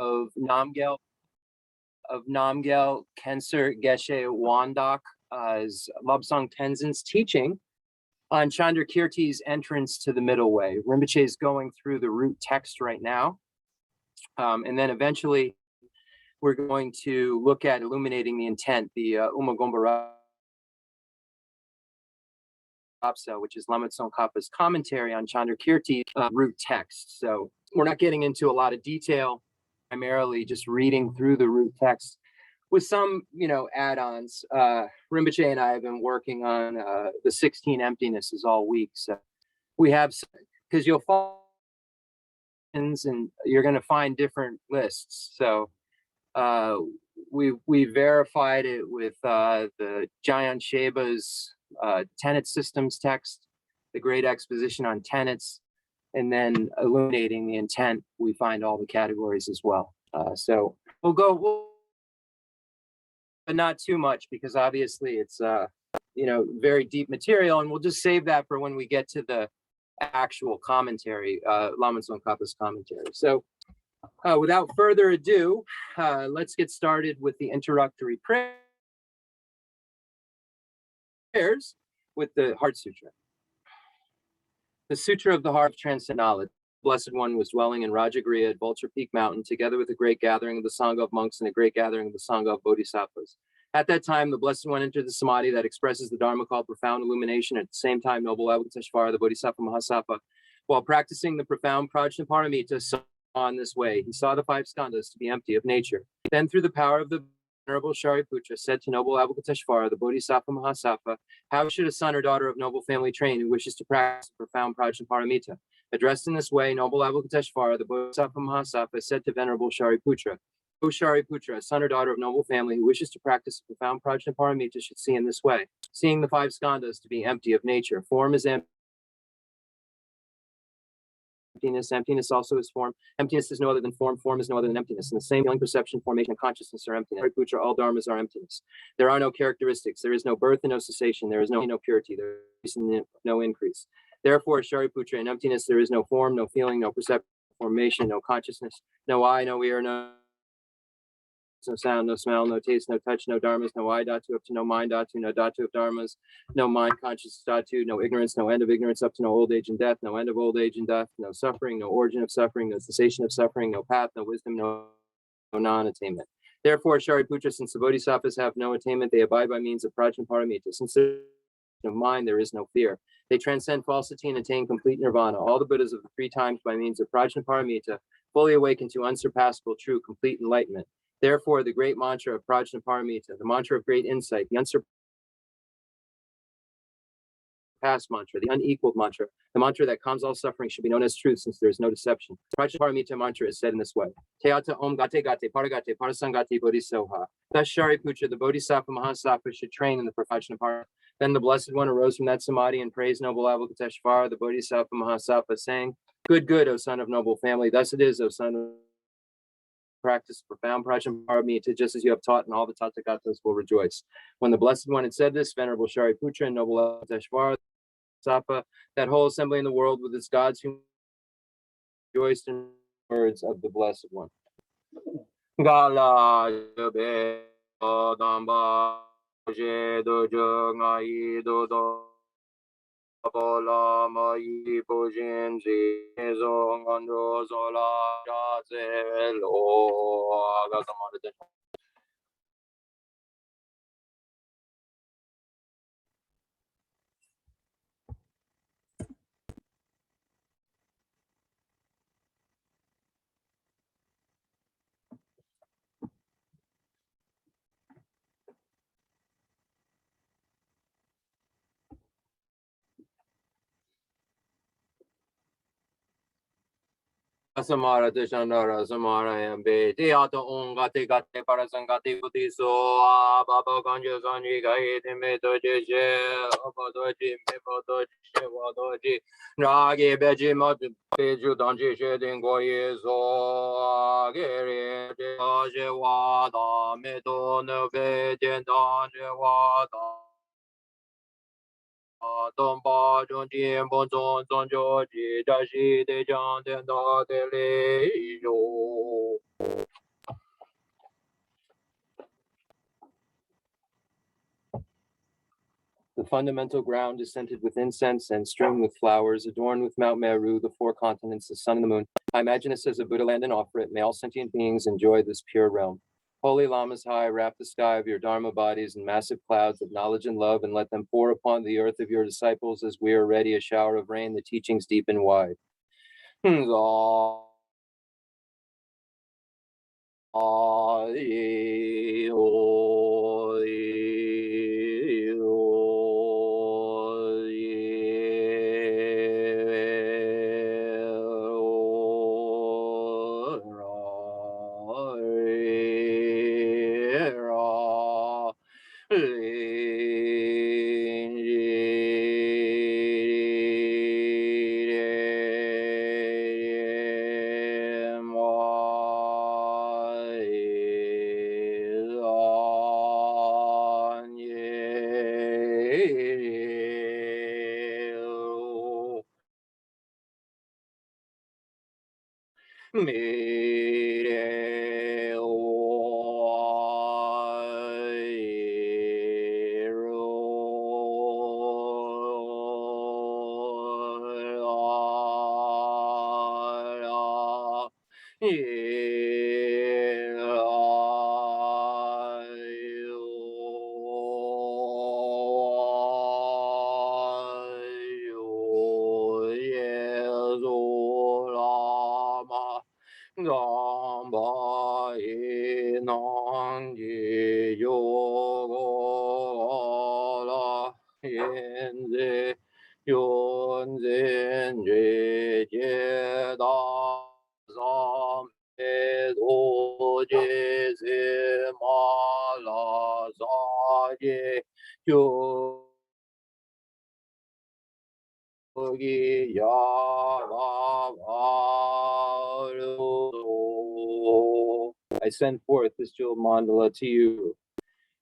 of Namgyal Khensur Geshe is Lobsang Tenzin's teaching on Chandrakirti's entrance to the middle way. Rinpoche is going through the root text right now. And then eventually we're going to look at illuminating the intent, the Umagomba Rapsa, which is Lama Tsongkhapa's commentary on Chandrakirti's root text. So we're not getting into a lot of detail, primarily just reading through the root text with some, add-ons. Rinpoche and I have been working on the 16 emptinesses all week. So we have, because you'll find, and you're going to find different lists. So we verified it with the Jayan Sheba's tenet systems text, the Great Exposition on Tenets, and then illuminating the intent, we find all the categories as well. So we'll but not too much, because obviously it's very deep material, and we'll just save that for when we get to the actual commentary, Lama Tsongkhapa's commentary. So without further ado, let's get started with the introductory prayers with the Heart Sutra. The Sutra of the Heart of Transcendent Knowledge. Blessed One was dwelling in Rajagriha at Vulture Peak Mountain, together with a great gathering of the Sangha of monks and a great gathering of the Sangha of bodhisattvas. At that time, the Blessed One entered the samadhi that expresses the Dharma called profound illumination. At the same time, Noble Avalokiteshvara, the Bodhisattva Mahasattva, while practicing the profound Prajnaparamita, saw in this way. He saw the 5 skandhas to be empty of nature. Then, through the power of the Venerable Shariputra, said to Noble Avalokiteshvara, the Bodhisattva Mahasattva, how should a son or daughter of noble family train who wishes to practice the profound Prajnaparamita? Addressed in this way, Noble Avalokiteshvara, the Bodhisattva Mahasattva, said to Venerable Shariputra, O Shariputra, a son or daughter of noble family who wishes to practice the profound Prajnaparamita should see in this way, seeing the 5 skandhas to be empty of nature. Form is emptiness. Emptiness also is form. Emptiness is no other than form. Form is no other than emptiness. In the same feeling, perception, formation, and consciousness are emptiness. Shariputra, all dharmas are emptiness. There are no characteristics. There is no birth and no cessation. There is no purity. There is no increase. Therefore, Shariputra, in emptiness, there is no form, no feeling, no perception, formation, no consciousness, no eye, no ear, no sound, no smell, no taste, no touch, no dharmas, no eye dhatu up to no mind dhatu, no dhatu of dharmas, no mind conscious dhatu, no ignorance, no end of ignorance up to no old age and death, no end of old age and death, no suffering, no origin of suffering, no cessation of suffering, no path, no wisdom, no non-attainment. Therefore, Shariputra, since the bodhisattvas have no attainment, they abide by means of Prajnaparamita. Since there is no mind, there is no fear. They transcend falsity and attain complete nirvana. All the Buddhas of the 3 times by means of Prajnaparamita fully awaken to unsurpassable, true, complete enlightenment. Therefore, the great mantra of Prajnaparamita, the mantra of great insight, the unsurpassed mantra, the unequaled mantra, the mantra that calms all suffering should be known as truth, since there is no deception. Prajnaparamita mantra is said in this way. Teata om gate gate paragate parasangate bodhisoha. Thus Shariputra, the Bodhisattva Mahasattva, should train in the Prajnaparamita. Then the Blessed One arose from that samadhi and praised Noble Avalokiteshvara, the Bodhisattva Mahasattva, saying, Good, good, O son of noble family. Thus it is, O son of practice profound Prajnaparamita, just as you have taught, and all the Tathagatas will rejoice. When the Blessed One had said this, Venerable Shariputra and Noble Avalokiteshvara, that whole assembly in the world with its gods who rejoiced in words of the Blessed One. Gala Samara Tishandara Samara and Be Teata Ongate Gate Parasangati Buddhiso Baba Ganja Sanji Gai Meto Jeshe Abadoji Mepodoji Wadoji Nagi Beji Matu Peju Danji Shedin Goyeso Geri Aje Wada Meto Nove Danje Wada Domba Junjin Bonzon Zonjoji Dashi De Jan Den Da De Le Yo fundamental ground is scented with incense and strewn with flowers, adorned with Mount Meru, the four continents, the sun and the moon. I imagine this as a Buddha land and offer it. May all sentient beings enjoy this pure realm. Holy Lamas high, wrap the sky of your Dharma bodies in massive clouds of knowledge and love, and let them pour upon the earth of your disciples as we are ready, a shower of rain, the teachings deep and wide. I send forth this jewel mandala to you.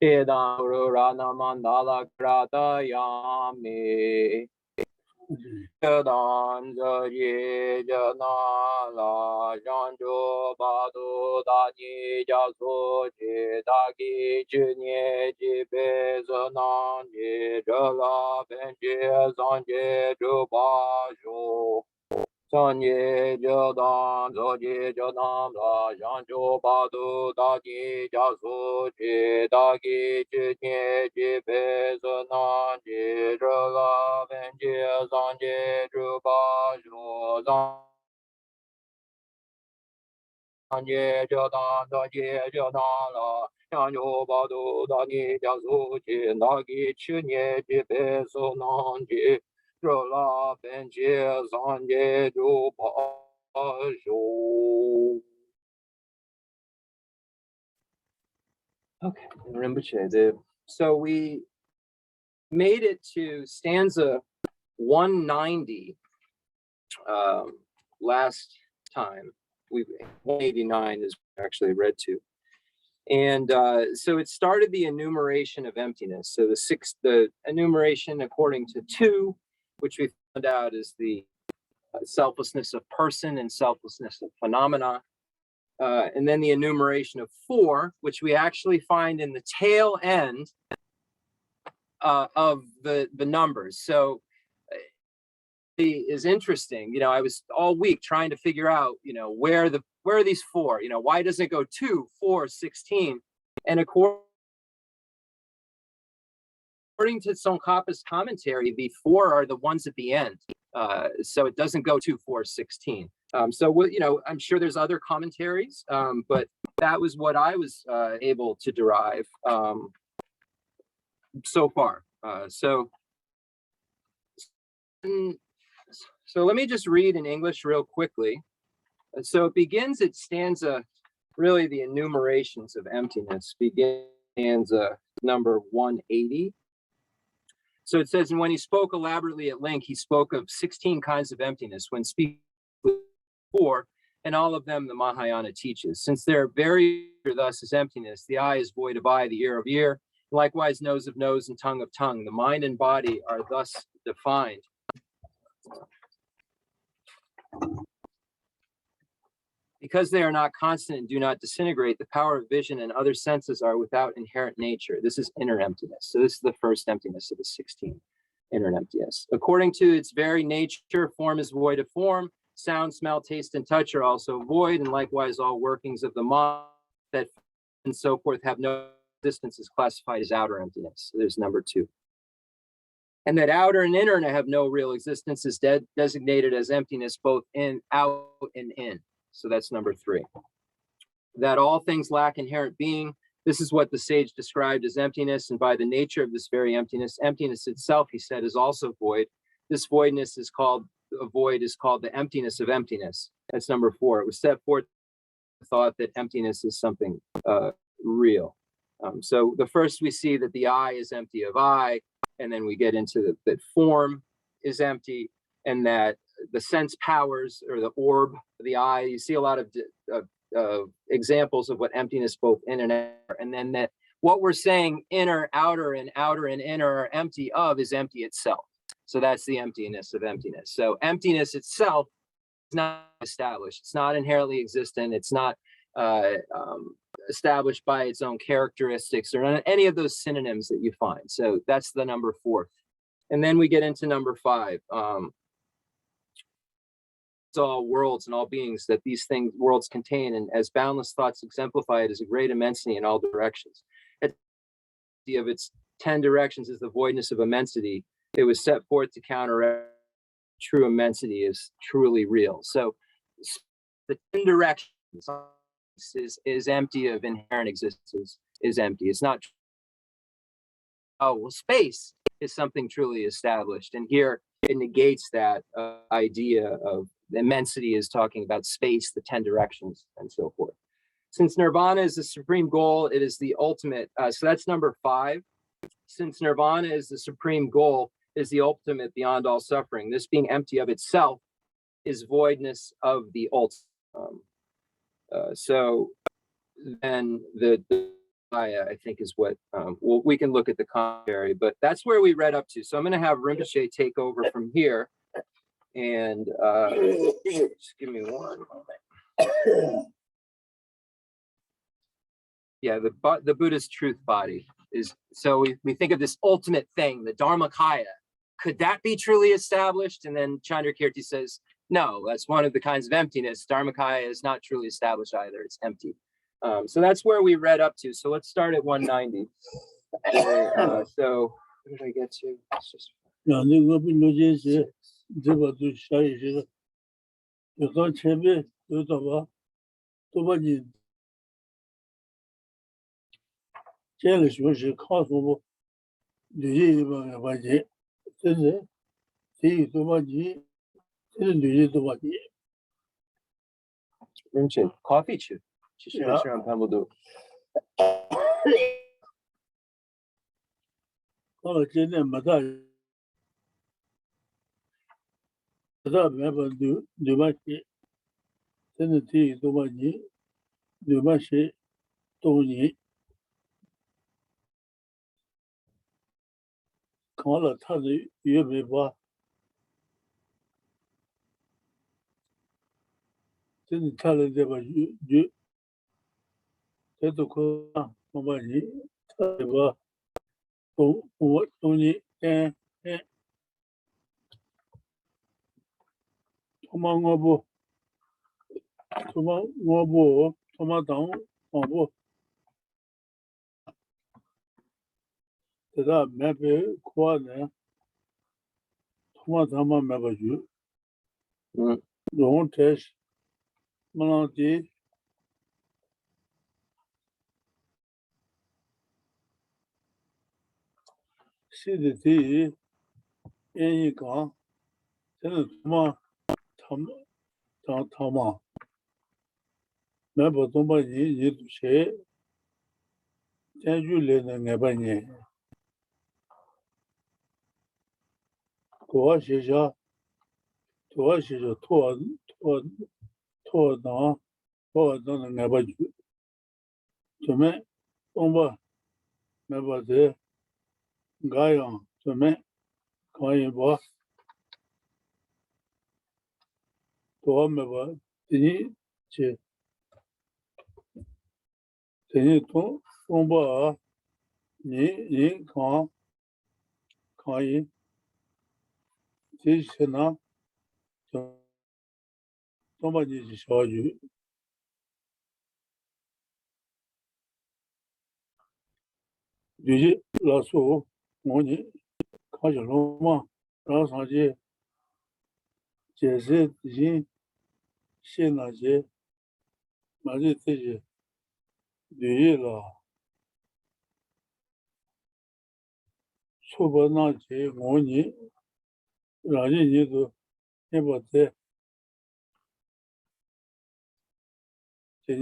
Edam Rana Mandala Kratayami. Yadan Jari Janala Janjo Badu Dani Jasoji Dagi Jini Jibe Zanani Jala Benji Zanje Jubashu Sanye Jadan Zoji Jadam La Janjo Badu Dagi Jasoji Dagi Jini Jibe Zanani Jala Benji Zanje Jubashu Sanye Jadan Zoji Jadan La Janjo Badu Dagi Jasoji Dagi Jini Jibe Zanani Jala Benji Zanje Jubashu. Okay, Rinpoche. So we made it to stanza 190 last time. 189 is actually read to. And so it started the enumeration of emptiness. So the enumeration according to 2, which we found out is the selflessness of person and selflessness of phenomena. And then the enumeration of 4, which we actually find in the tail end of the numbers. So is interesting. You know, I was all week trying to figure out, you know, where are these 4? You know, why doesn't it go 2, 4, 16? And according to Tsongkhapa's commentary, the 4 are the ones at the end. So it doesn't go 2, 4, 16. So, you know, I'm sure there's other commentaries, but that was what I was able to derive so far. So let me just read in English real quickly. So it begins at stanza, really the enumerations of emptiness, begins stanza number 180. So it says, and when he spoke elaborately at length, he spoke of 16 kinds of emptiness when speaking 4, and all of them the Mahayana teaches. Since they're very thus is emptiness, the eye is void of eye, the ear of ear, likewise nose of nose and tongue of tongue. The mind and body are thus defined. Because they are not constant and do not disintegrate, the power of vision and other senses are without inherent nature. This is inner emptiness. So this is the first emptiness of the 16, inner emptiness. According to its very nature, form is void of form. Sound, smell, taste, and touch are also void, and likewise all workings of the mind that and so forth have no existence is classified as outer emptiness. So there's number 2. And that outer and inner have no real existence is designated as emptiness, both in, out, and in. So that's number 3. That all things lack inherent being. This is what the sage described as emptiness, and by the nature of this very emptiness, emptiness itself, he said, is also void. This voidness is called, a void is called the emptiness of emptiness. That's number 4. It was set forth the thought that emptiness is something real. So the first we see that the I is empty of I, and then we get into that form is empty, and that the sense powers, or the orb, the eye, you see a lot of examples of what emptiness both in and out, and then that what we're saying inner, outer, and inner are empty of is empty itself. So that's the emptiness of emptiness. So emptiness itself is not established. It's not inherently existent. It's not established by its own characteristics or any of those synonyms that you find. So that's the number 4. And then we get into number 5. It's all worlds and all beings that these things, worlds contain, and as boundless thoughts exemplify it as a great immensity in all directions. Of its 10 directions is the voidness of immensity. It was set forth to counteract true immensity is truly real. So the 10 directions is empty of inherent existence, is empty. It's not, oh, well, space is something truly established. And here it negates that idea of immensity is talking about space, the 10 directions, and so forth. Since nirvana is the supreme goal, it is the ultimate. So that's number 5. Since nirvana is the supreme goal, is the ultimate beyond all suffering. This being empty of itself is voidness of the ultimate. So then the I think is what, well, we can look at the commentary, but that's where we read up to. So I'm going to have Rinpoche take over from here. And just give me one moment. Yeah, the Buddhist truth body is, so we think of this ultimate thing, the Dharmakaya. Could that be truly established? And then Chandrakirti says, no, that's one of the kinds of emptiness. Dharmakaya is not truly established either. It's empty. So that's where we read up to. So let's start at 190. So what did I get to? It's just... Coffee chew. 等于通报人抗议，这些呢，就通报你小雨，有些老鼠我你看小龙嘛，然后上去解释人写那些，那些这些绿了，出版那些我你，让人你都也不在，这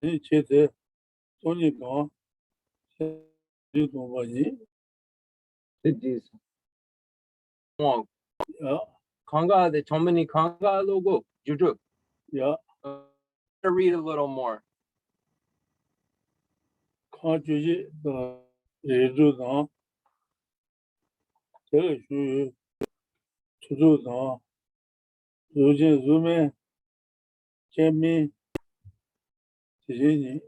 你觉得中你讲，就通报你。It is. Wong. Yeah, Kanga, the Tomini Kanga logo. Juju. yeah. To read a little more. 看自己的日子上，这个属于出租上，如今入门见面这些人，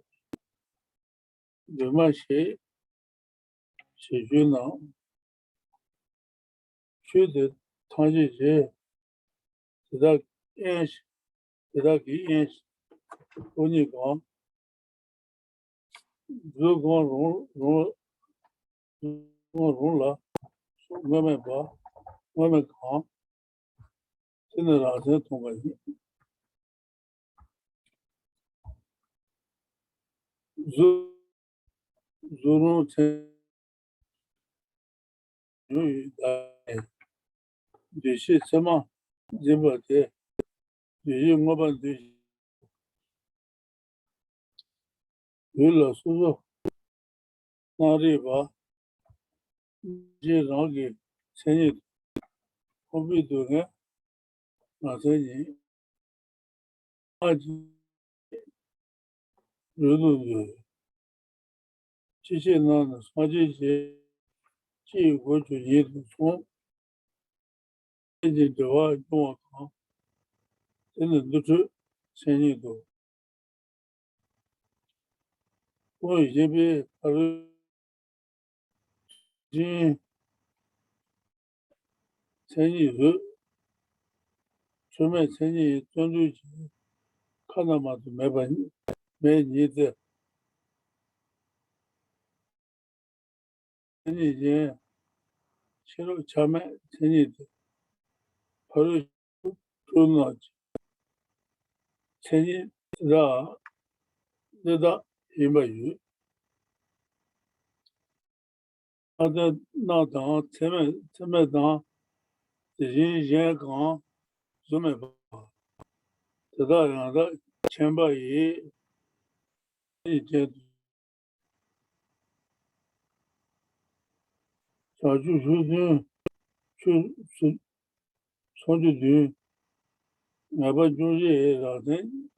有么些学呢？学的他这些，给他认识，给他给认识。我跟你讲，如果融了，我们把我们讲，真的让人通过你。如融成由于这些什么人不的，对于我们对为了叔叔那里吧，这让给成人，我们都个那成人，啊，有，这些呢，像这些进国主义的从现在的话，跟我讲，真的都是成人多，我以前被他说进成人后，出门成人专注起，看到嘛都没你的成人间，去了前面成人的，他说做那成人让那也没有，他在那当前面当这些人讲，做没办法，这个让他前把也一件小区出去去上去的，哪怕就是让人，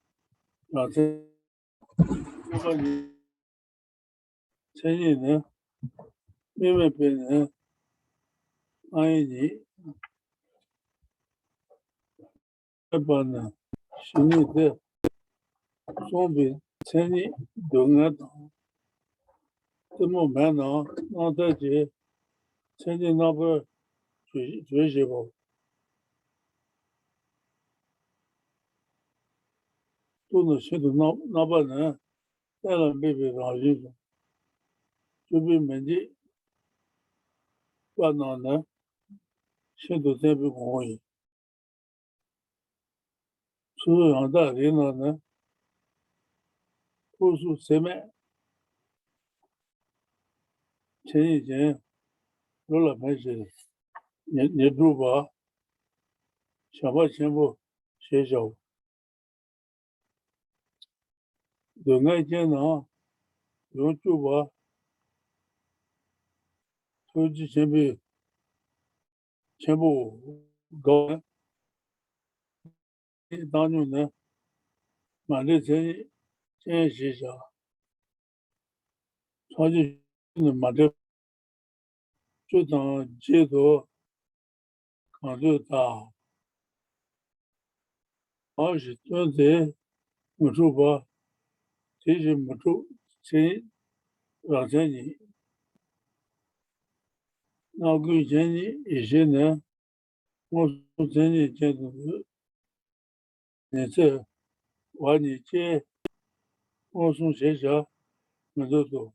我把你成人呢，明白别人安逸你，一般呢，心里的双边成人都爱当，这么慢呢，那在这成人那边最些吧，都能写的那边人，再让别让人就被门的办那呢，写的特别容易，所以让大人呢，多数谁们前一天有了没事，你住吧，想把全部学校，有爱见呢，有住吧，手机全部搞，当中呢，满的这学校，超级满的就当街头看就大，而且现在我说吧，这是没住前两千年，那个前年一些呢，我前年见到是，你这完你这我从学校没做到，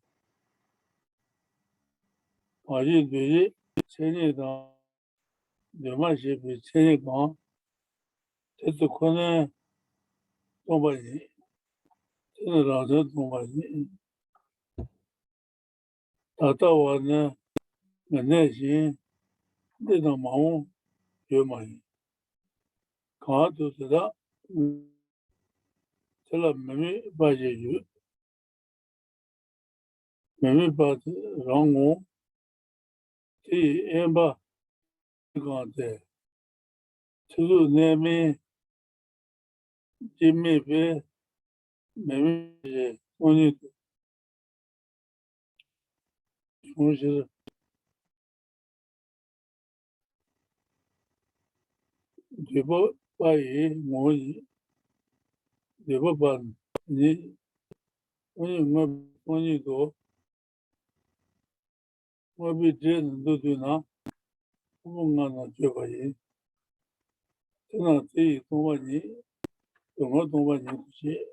而且对于前年的两万些比前年高，这次可能多半年，这个老师多半年，他到我呢，我耐心，那种忙有忙，看都知道，这了没把解决，没把让我这也把讲的，就是那边这没别没我呢，我是对不把也我对不把你我呢多，我比这人都对那，我按那就把也，这那这多把你，多把你些，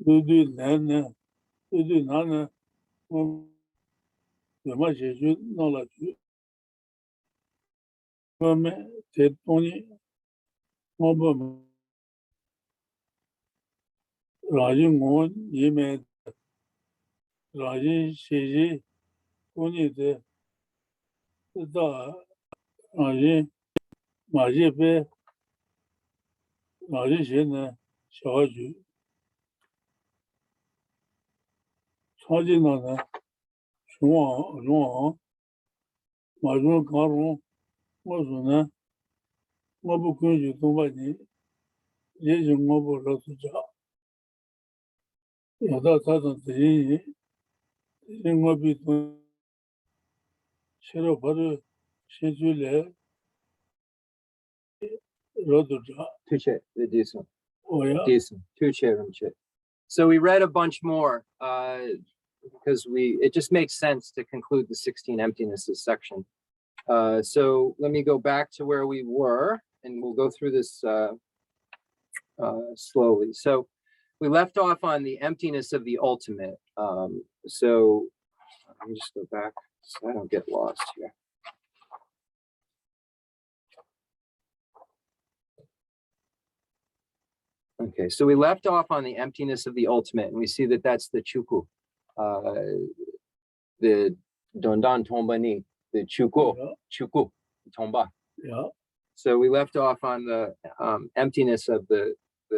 都对男呢，都对男呢，我怎么解决弄了去，我们在东西，我不让人我里面让人学习，东西的知道让人马些别让人学呢，小孩子常见到呢，熊王，马上搞中，我说呢，我不根据东北人，也许我不老是家，有到他的这些人，我比东吃了或者先去来老多家，Tuche, the decent,我呀， decent, Tuche Rinpoche. So we read a bunch more because it just makes sense to conclude the 16 emptinesses section. So let me go back to where we were, and we'll go through this slowly. So we left off on the emptiness of the ultimate. So let me just go back so I don't get lost here. Okay, so we left off on the emptiness of the ultimate, and we see that that's the chuku, the dondan tomba ni, the chuku tomba. yeah. So we left off on the emptiness of the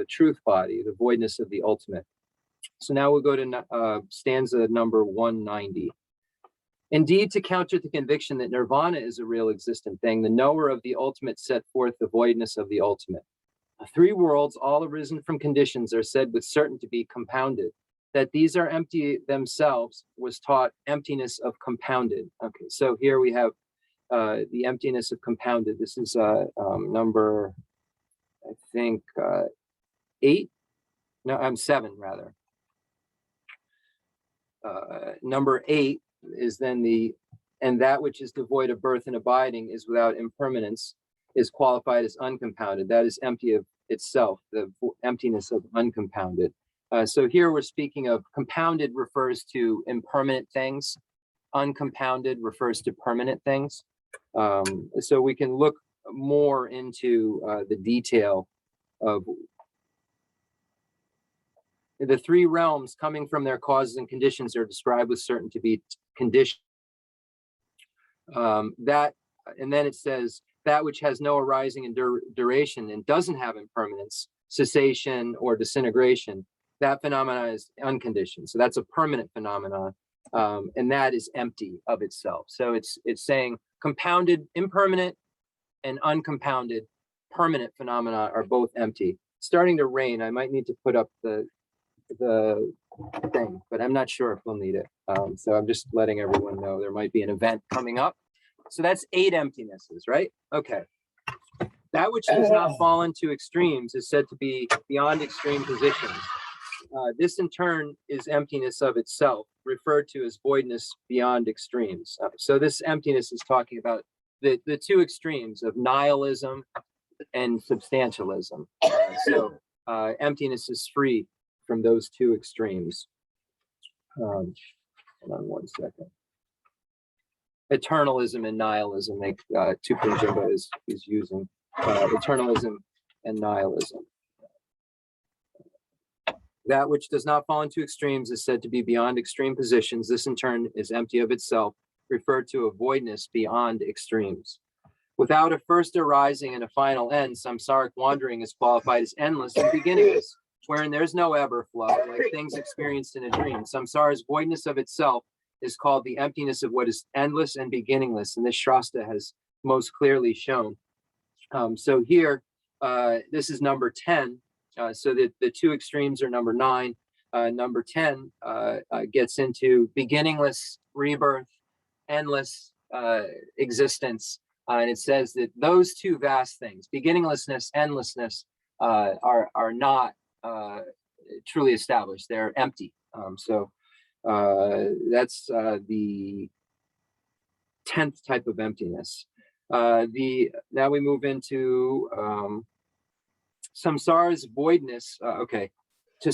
truth body, the voidness of the ultimate. So now we'll go to stanza number 190. Indeed, to counter the conviction that nirvana is a real existent thing, the knower of the ultimate set forth the voidness of the ultimate. The three worlds, all arisen from conditions, are said with certainty to be compounded. That these are empty themselves was taught emptiness of compounded. Okay, so here we have the emptiness of compounded. This is number, I think, 8. No, I'm 7 rather. Number 8 is then and that which is devoid of birth and abiding is without impermanence, is qualified as uncompounded. That is empty of itself, the emptiness of uncompounded. So here we're speaking of compounded refers to impermanent things. Uncompounded refers to permanent things. So we can look more into the detail of the three realms coming from their causes and conditions are described with certainty to be conditioned. And then it says that which has no arising and duration and doesn't have impermanence, cessation, or disintegration, that phenomena is unconditioned. So that's a permanent phenomenon, and that is empty of itself. So it's saying compounded, impermanent, and uncompounded, permanent phenomena are both empty. It's starting to rain. I might need to put up the thing, but I'm not sure if we'll need it. So I'm just letting everyone know there might be an event coming up. So that's 8 emptinesses, right? Okay. That which does not fall into extremes is said to be beyond extreme positions. This in turn is emptiness of itself, referred to as voidness beyond extremes. So this emptiness is talking about the two extremes of nihilism and substantialism. Emptiness is free from those two extremes. Hold on one second. Eternalism and nihilism, like Tupinjinga is using eternalism and nihilism. That which does not fall into extremes is said to be beyond extreme positions. This in turn is empty of itself, referred to a voidness beyond extremes. Without a first arising and a final end, samsaric wandering is qualified as endless and beginningless, wherein there's no ebb or flow, like things experienced in a dream. Samsara's voidness of itself is called the emptiness of what is endless and beginningless, and this Shasta has most clearly shown. So here, this is number 10. So that the two extremes are number 9. Number 10 gets into beginningless rebirth, endless existence. And it says that those two vast things, beginninglessness, endlessness, are not truly established. They're empty. That's the 10th type of emptiness. Now we move into samsara's voidness. To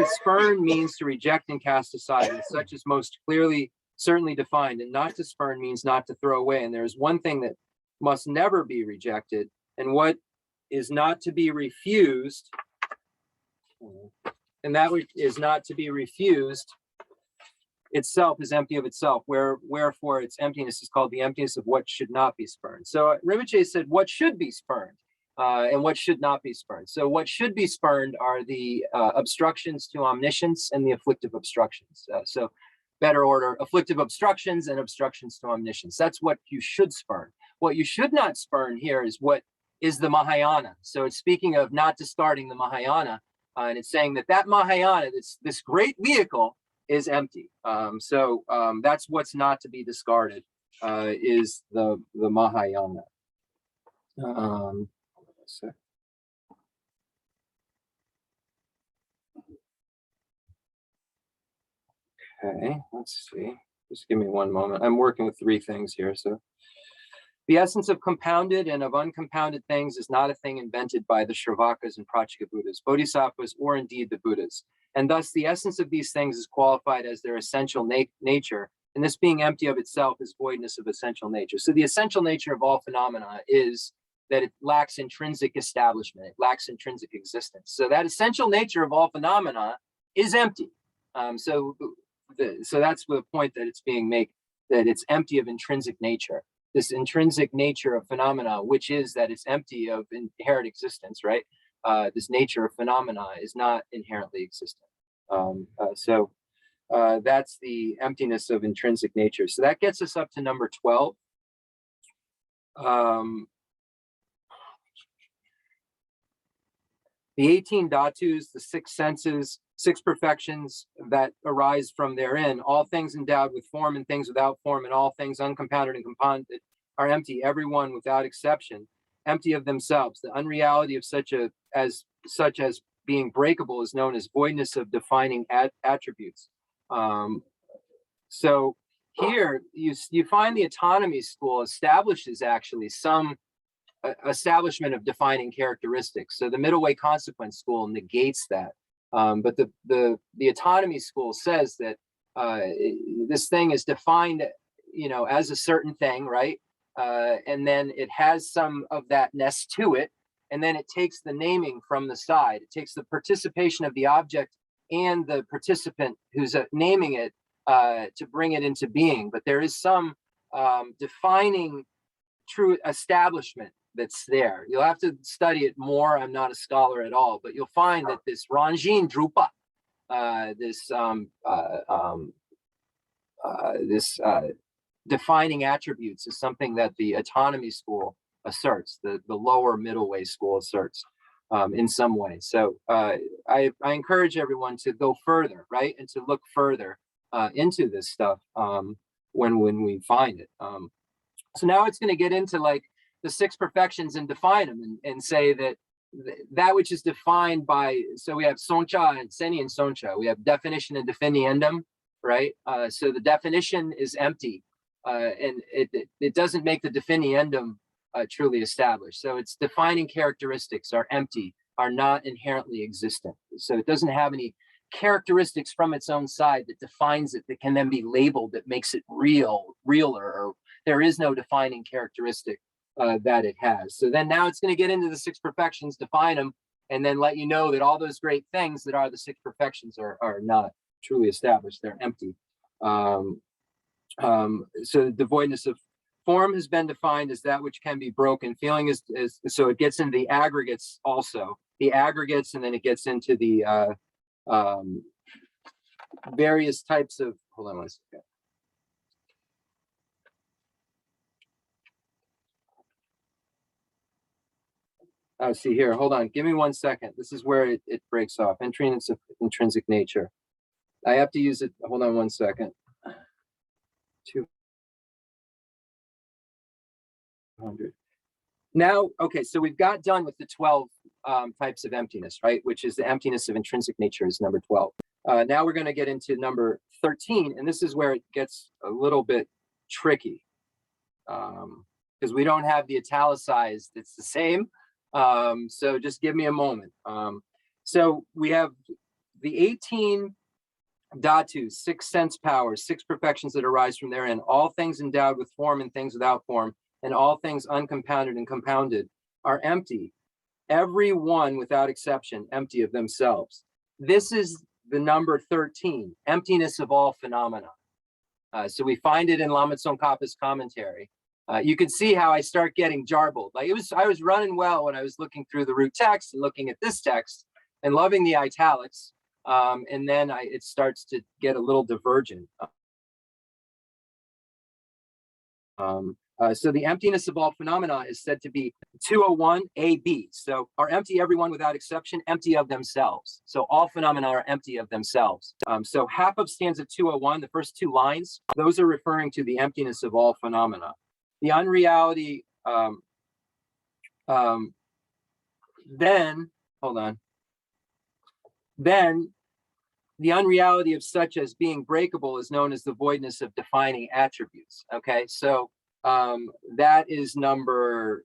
spurn means to reject and cast aside, and such is most clearly certainly defined, and not to spurn means not to throw away. And there's one thing that must never be rejected, and what is not to be refused, and that which is not to be refused itself is empty of itself, wherefore its emptiness is called the emptiness of what should not be spurned. So Rinpoche said what should be spurned and what should not be spurned. So what should be spurned are the obstructions to omniscience and the afflictive obstructions. So better order, afflictive obstructions and obstructions to omniscience. That's what you should spurn. What you should not spurn here is what is the Mahayana. So it's speaking of not discarding the Mahayana, and it's saying that Mahayana, this great vehicle, is empty. That's what's not to be discarded, is the Mahayana. Okay, let's see. Just give me one moment. I'm working with 3 things here. So the essence of compounded and of uncompounded things is not a thing invented by the Shravakas and Prachika Buddhas, Bodhisattvas, or indeed the Buddhas. And thus the essence of these things is qualified as their essential nature. And this being empty of itself is voidness of essential nature. So the essential nature of all phenomena is that it lacks intrinsic establishment. It lacks intrinsic existence. So that essential nature of all phenomena is empty. So that's the point that it's being made, that it's empty of intrinsic nature. This intrinsic nature of phenomena, which is that it's empty of inherent existence, right? This nature of phenomena is not inherently existent. That's the emptiness of intrinsic nature. So that gets us up to number 12. The 18 dhatus, the 6 senses, 6 perfections that arise from therein, all things endowed with form and things without form, and all things uncompounded and compounded are empty, every one without exception, empty of themselves. The unreality of such as being breakable is known as voidness of defining attributes. So here you find the autonomy school establishes actually some establishment of defining characteristics. So the middle way consequence school negates that. But the autonomy school says that this thing is defined, as a certain thing, right? And then it has some of that ness to it, and then it takes the naming from the side. It takes the participation of the object and the participant who's naming it to bring it into being. But there is some defining true establishment that's there. You'll have to study it more. I'm not a scholar at all, but you'll find that this Ranjin Drupa, this defining attributes is something that the autonomy school asserts, the lower middle way school asserts in some way. So I encourage everyone to go further, right? And to look further into this stuff when we find it. So now it's going to get into like the 6 perfections and define them and say that that which is defined by, so we have Songcha and Seni and Songcha. We have definition and definiendum, right? So the definition is empty, and it doesn't make the definiendum truly established. So its defining characteristics are empty, are not inherently existent. So it doesn't have any characteristics from its own side that defines it, that can then be labeled, that makes it realer, or there is no defining characteristic that it has. So then now it's going to get into the six perfections, define them, and then let you know that all those great things that are the six perfections are not truly established. They're empty. So the voidness of form has been defined as that which can be broken. Feeling is so it gets into the aggregates also, the aggregates, and then it gets into the various types of, hold on one second. See here, hold on, give me 1 second. This is where it breaks off. Intrinsic nature. I have to use it, hold on 1 second. 200. Now, okay, so we've got done with the 12 types of emptiness, right? Which is the emptiness of intrinsic nature is number 12. Now we're going to get into number 13, and this is where it gets a little bit tricky, because we don't have the italicized. It's the same. So just give me a moment. So we have the 18 dhatus, 6 sense powers, 6 perfections that arise from therein, all things endowed with form and things without form, and all things uncompounded and compounded are empty. Every one without exception, empty of themselves. This is the number 13, emptiness of all phenomena. So we find it in Lama Tsongkhapa's commentary. You can see how I start getting jarbled. Like I was running well when I was looking through the root text and looking at this text and loving the italics. And then it starts to get a little divergent. So the emptiness of all phenomena is said to be 201 AB. So are empty, everyone without exception, empty of themselves. So all phenomena are empty of themselves. So half of stanza 201, the first 2 lines, those are referring to the emptiness of all phenomena. The unreality, then, hold on. Then the unreality of such as being breakable is known as the voidness of defining attributes. Okay, so that is number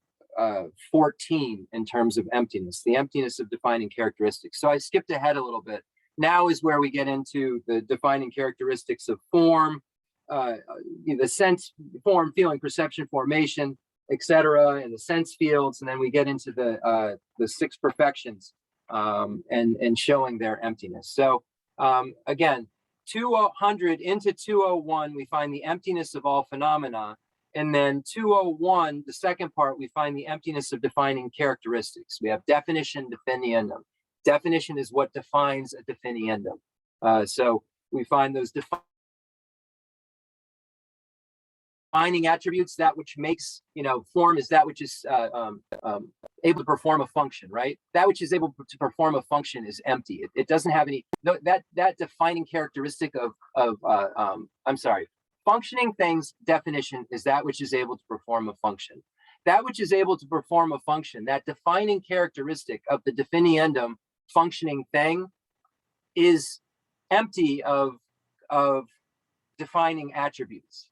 14 in terms of emptiness, the emptiness of defining characteristics. So I skipped ahead a little bit. Now is where we get into the defining characteristics of form, the sense, form, feeling, perception, formation, etc., and the sense fields, and then we get into the 6 perfections and showing their emptiness. So again, 200 into 201, we find the emptiness of all phenomena. And then 201, the second part, we find the emptiness of defining characteristics. We have definition, definiendum. Definition is what defines a definiendum. So we find those defining attributes, that which makes, form is that which is able to perform a function, right? That which is able to perform a function is empty. It doesn't have any, that defining characteristic functioning things, definition is that which is able to perform a function. That which is able to perform a function, that defining characteristic of the definiendum functioning thing is empty of defining attributes.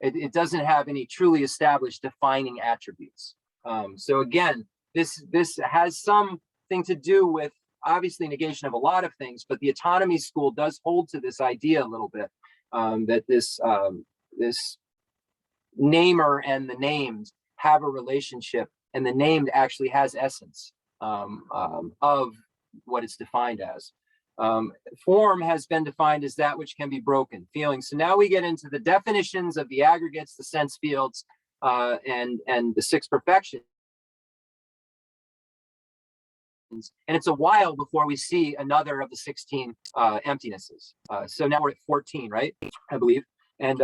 It doesn't have any truly established defining attributes. So again, this has something to do with obviously negation of a lot of things, but the autonomy school does hold to this idea a little bit. That this namer and the named have a relationship, and the named actually has essence of what it's defined as. Form has been defined as that which can be broken. Feeling. So now we get into the definitions of the aggregates, the sense fields, and the 6 perfections. And it's a while before we see another of the 16 emptinesses. So now we're at 14, right? I believe. And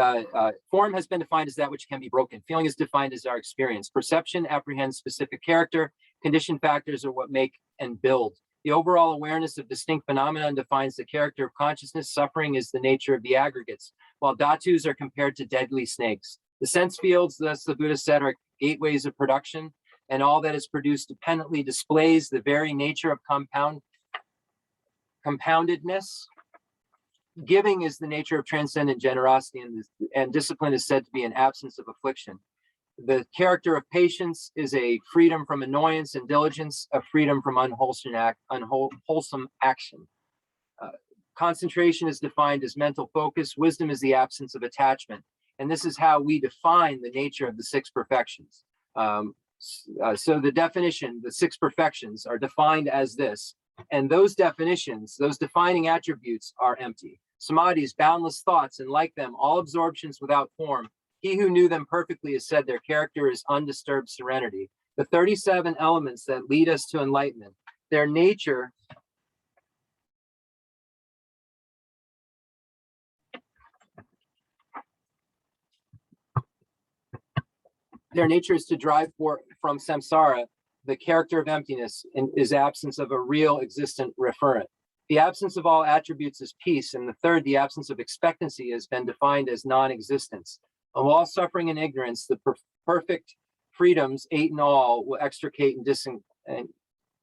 form has been defined as that which can be broken. Feeling is defined as our experience. Perception apprehends specific character. Condition factors are what make and build. The overall awareness of distinct phenomena defines the character of consciousness. Suffering is the nature of the aggregates, while dhatus are compared to deadly snakes. The sense fields, thus the Buddha said, are gateways of production. and all that is produced dependently displays the very nature of compoundedness. Giving is the nature of transcendent generosity, and discipline is said to be an absence of affliction. The character of patience is a freedom from annoyance, and diligence a freedom from unwholesome action. Concentration is defined as mental focus. Wisdom is the absence of attachment. And this is how we define the nature of the six perfections. So the definition, the six perfections are defined as this. And those definitions, those defining attributes are empty. Samadhi is boundless thoughts, and like them, all absorptions without form. He who knew them perfectly has said their character is undisturbed serenity. The 37 elements that lead us to enlightenment, their nature is to drive from samsara. The character of emptiness is absence of a real existent referent. The absence of all attributes is peace. And the third, the absence of expectancy, has been defined as non-existence. Of all suffering and ignorance, the perfect freedoms, 8 in all, will extricate and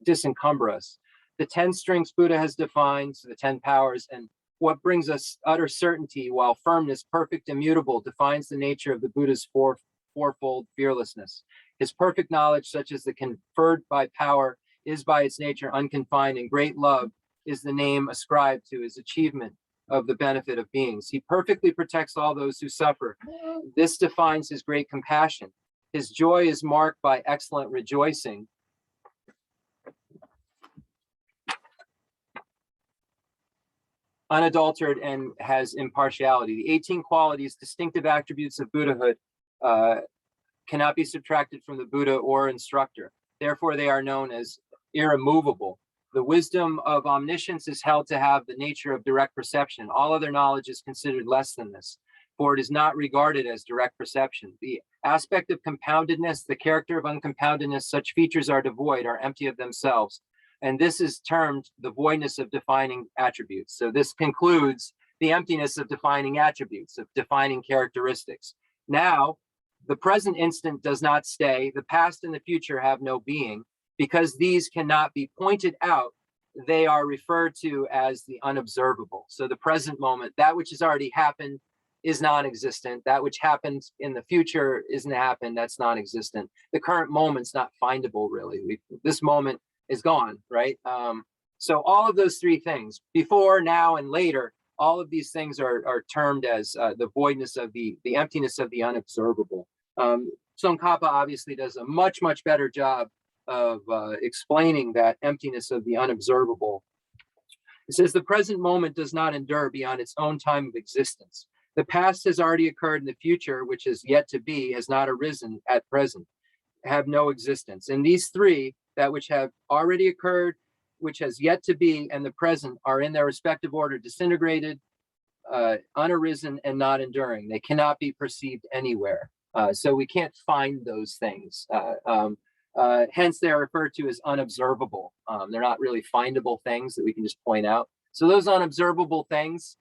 disencumber us. The 10 strings Buddha has defined, so the 10 powers, and what brings us utter certainty, while firmness, perfect, immutable, defines the nature of the Buddha's fourfold fearlessness. His perfect knowledge, such as the conferred by power, is by its nature unconfined, and great love is the name ascribed to his achievement of the benefit of beings. He perfectly protects all those who suffer. This defines his great compassion. His joy is marked by excellent rejoicing. Unadulterated, and has impartiality. The 18 qualities, distinctive attributes of Buddhahood, cannot be subtracted from the Buddha or instructor. Therefore, they are known as irremovable. The wisdom of omniscience is held to have the nature of direct perception. All other knowledge is considered less than this, for it is not regarded as direct perception. The aspect of compoundedness, the character of uncompoundedness, such features are devoid, are empty of themselves. And this is termed the voidness of defining attributes. So this concludes the emptiness of defining attributes, of defining characteristics. Now, the present instant does not stay. The past and the future have no being. Because these cannot be pointed out, they are referred to as the unobservable. So the present moment, that which has already happened, is non-existent. That which happens in the future isn't happened, that's non-existent. The current moment's not findable, really. This moment is gone, right? So all of those three things, before, now, and later, all of these things are termed as the voidness of the emptiness of the unobservable. Tsongkhapa obviously does a much, much better job of explaining that emptiness of the unobservable. It says the present moment does not endure beyond its own time of existence. The past has already occurred, and the future, which is yet to be, has not arisen at present, have no existence. And these three, that which have already occurred, which has yet to be, and the present, are in their respective order disintegrated, unarisen, and not enduring. They cannot be perceived anywhere. So we can't find those things. Hence, they're referred to as unobservable. They're not really findable things that we can just point out. So those unobservable things,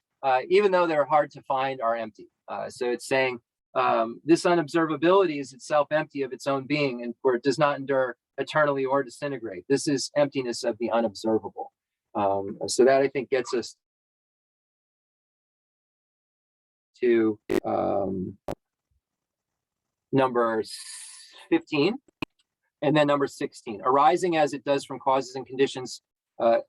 even though they're hard to find, are empty. So it's saying this unobservability is itself empty of its own being, and for it does not endure eternally or disintegrate. This is emptiness of the unobservable. So that, I think, gets us to number 15. And then number 16, arising as it does from causes and conditions. And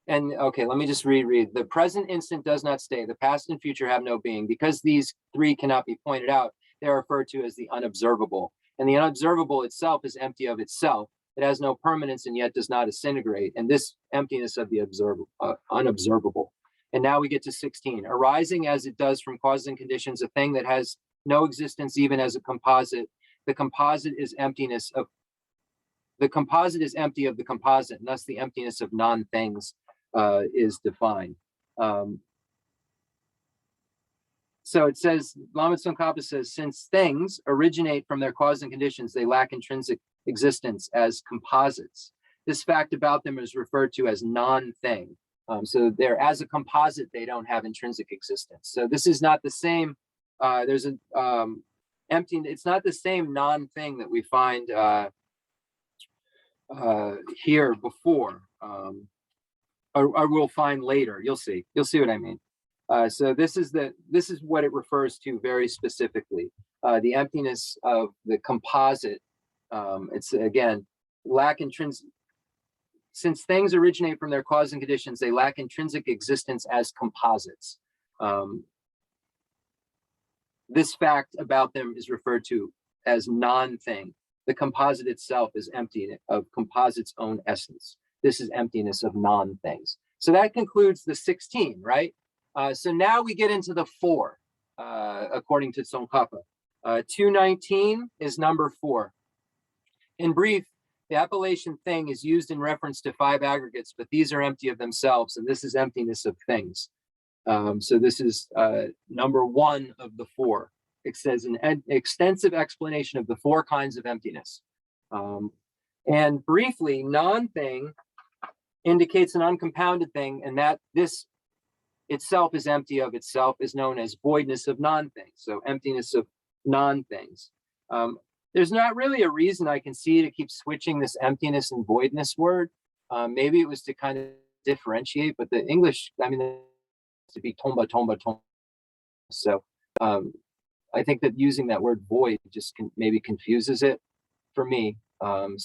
okay, let me just reread. The present instant does not stay. The past and future have no being. Because these three cannot be pointed out, they are referred to as the unobservable. And the unobservable itself is empty of itself. It has no permanence and yet does not disintegrate. And this emptiness of the unobservable. And now we get to 16. Arising as it does from causes and conditions, a thing that has no existence even as a composite. The composite is emptiness of the composite is empty of the composite, and thus the emptiness of non-things is defined. So it says, Lama Tsongkhapa says, since things originate from their cause and conditions, they lack intrinsic existence as composites. This fact about them is referred to as non-thing. So they're as a composite, they don't have intrinsic existence. So this is not the same. There's a empty. It's not the same non-thing that we find here before, or we'll find later. You'll see what I mean. So this is what it refers to very specifically. The emptiness of the composite. It's again, lack intrinsic. Since things originate from their cause and conditions, they lack intrinsic existence as composites. This fact about them is referred to as non-thing. The composite itself is empty of composite's own essence. This is emptiness of non-things. So that concludes the 16, right? So now we get into the 4, according to Tsongkhapa. 219 is number 4. In brief, the appellation thing is used in reference to 5 aggregates, but these are empty of themselves, and this is emptiness of things. So this is number 1 of the 4. It says an extensive explanation of the 4 kinds of emptiness. And briefly, non-thing indicates an uncompounded thing, and that this itself is empty of itself is known as voidness of non-things. So emptiness of non-things. There's not really a reason I can see to keep switching this emptiness and voidness word. Maybe it was to kind of differentiate, but the English, I mean, to be tomba, tomba, tomba. So I think that using that word void just maybe confuses it for me. I'm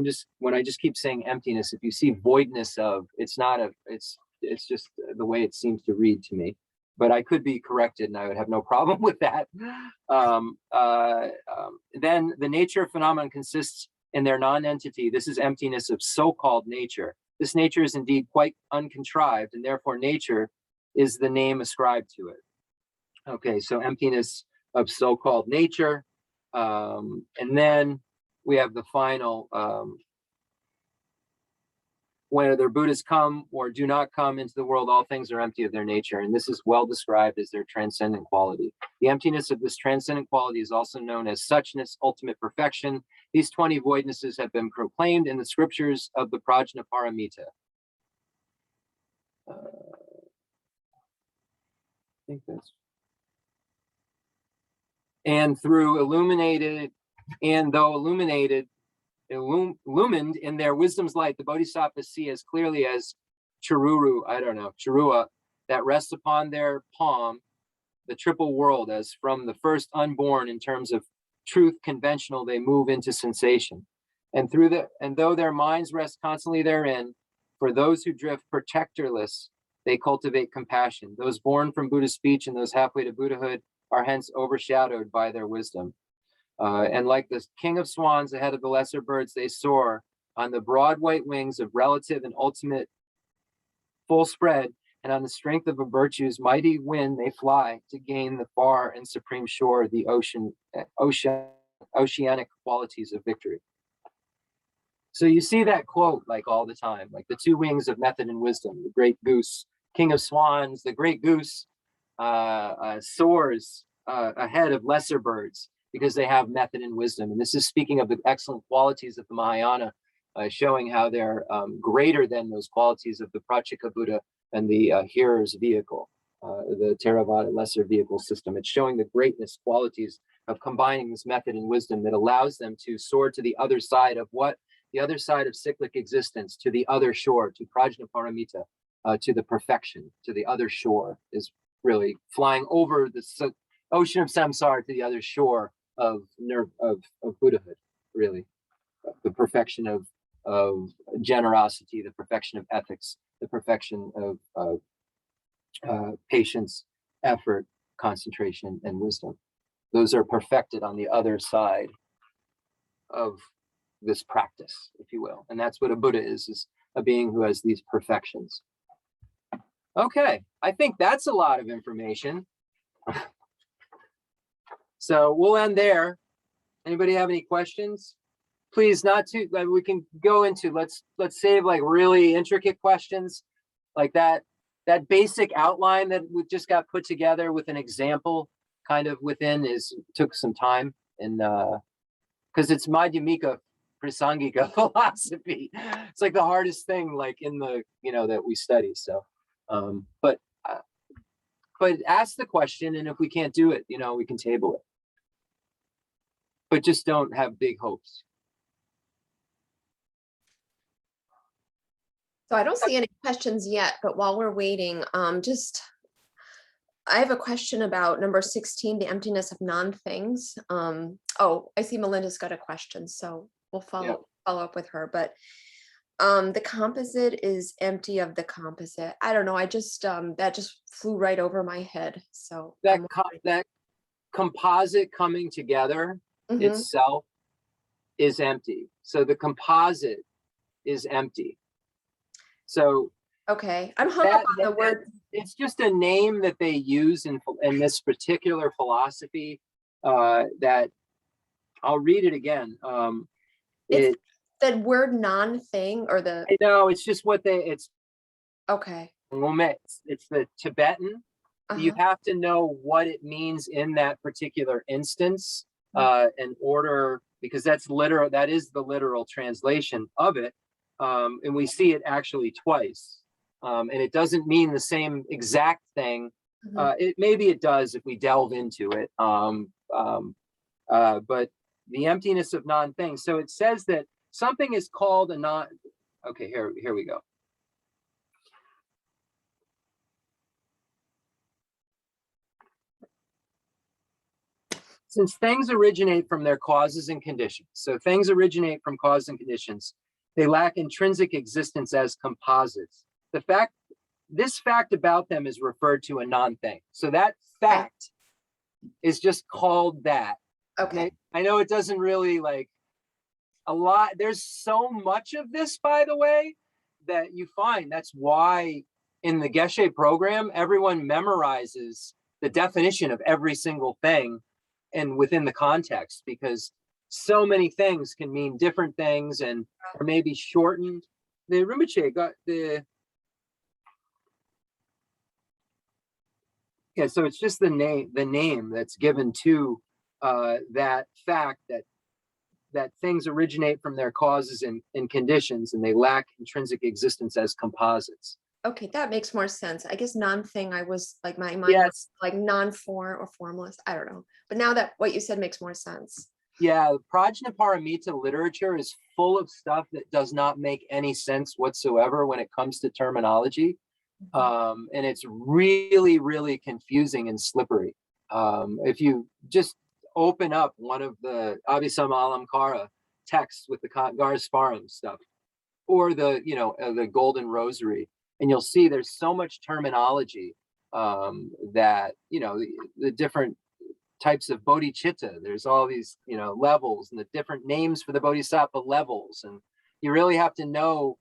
just, when I just keep saying emptiness, if you see voidness of, it's not a, it's just the way it seems to read to me. But I could be corrected and I would have no problem with that. Then the nature of phenomenon consists in their non-entity. This is emptiness of so-called nature. This nature is indeed quite uncontrived, and therefore nature is the name ascribed to it. Okay, so emptiness of so-called nature. And then we have the final, whether Buddhas come or do not come into the world, all things are empty of their nature. And this is well described as their transcendent quality. The emptiness of this transcendent quality is also known as suchness, ultimate perfection. These 20 voidnesses have been proclaimed in the scriptures of the Prajnaparamita. I think that's. And through illuminated, and though illuminated, illumined in their wisdom's light, the bodhisattvas see as clearly as Charua, that rests upon their palm, the triple world, as from the first unborn in terms of truth conventional, they move into sensation. And though their minds rest constantly therein, for those who drift protectorless, they cultivate compassion. Those born from Buddha's speech and those halfway to Buddhahood are hence overshadowed by their wisdom. And like the king of swans ahead of the lesser birds, they soar on the broad white wings of relative and ultimate full spread, and on the strength of a virtue's mighty wind, they fly to gain the far and supreme shore, the oceanic qualities of victory. So you see that quote like all the time, like the 2 wings of method and wisdom, the great goose, king of swans, the great goose soars ahead of lesser birds, because they have method and wisdom. And this is speaking of the excellent qualities of the Mahayana, showing how they're greater than those qualities of the Pratyeka Buddha and the hearer's vehicle, the Theravada lesser vehicle system. It's showing the greatness qualities of combining this method and wisdom that allows them to soar to the other side of what? The other side of cyclic existence, to the other shore, to Prajnaparamita, to the perfection, to the other shore, is really flying over the ocean of samsara to the other shore of Buddhahood, really. The perfection of generosity, the perfection of ethics, the perfection of patience, effort, concentration, and wisdom. Those are perfected on the other side of this practice, if you will. And that's what a Buddha is a being who has these perfections. Okay, I think that's a lot of information. So we'll end there. Anybody have any questions? Please, not too, like, we can go into, let's save like really intricate questions like that basic outline that we just got put together with an example kind of within took some time, and because it's Madhyamika Prasangika philosophy. It's like the hardest thing like in the, that we study. So, but ask the question, and if we can't do it, we can table it. but just don't have big hopes. So I don't see any questions yet, but while we're waiting, I have a question about number 16, the emptiness of non-things. Oh, I see Melinda's got a question, so we'll follow up with her. But the composite is empty of the composite. I don't know. I just that just flew right over my head. So that composite coming together itself is empty. So the composite is empty. So okay, I'm hung up on the word. It's just a name that they use in this particular philosophy. That I'll read it again. It's that word non-thing or the. I know, it's just what it's. Okay. It's the Tibetan. You have to know what it means in that particular instance in order, because that's literal. That is the literal translation of it, and we see it actually twice. And it doesn't mean the same exact thing. Maybe it does if we delve into it. But the emptiness of non-things. So it says that something is called a non. Okay, here we go. Since things originate from their causes and conditions, so things originate from causes and conditions, they lack intrinsic existence as composites. This fact about them is referred to a non-thing. So that fact is just called that. Okay. I know it doesn't really a lot. There's so much of this, by the way, that you find. That's why in the Geshe program, everyone memorizes the definition of every single thing and within the context, because so many things can mean different things and or maybe shortened. The Rinpoche got the. Yeah, so it's just the name that's given to that fact that things originate from their causes and conditions, and they lack intrinsic existence as composites. Okay, that makes more sense. I guess non-thing, I was like my mind was like non-form or formless. I don't know. But now that what you said makes more sense. Yeah, Prajnaparamita literature is full of stuff that does not make any sense whatsoever when it comes to terminology. And it's really, really confusing and slippery. If you just open up one of the Abhisam Alamkara texts with the Garsparam stuff, or the Golden Rosary, and you'll see there's so much terminology that, the different types of bodhicitta, there's all these, levels and the different names for the bodhisattva levels. And you really have to know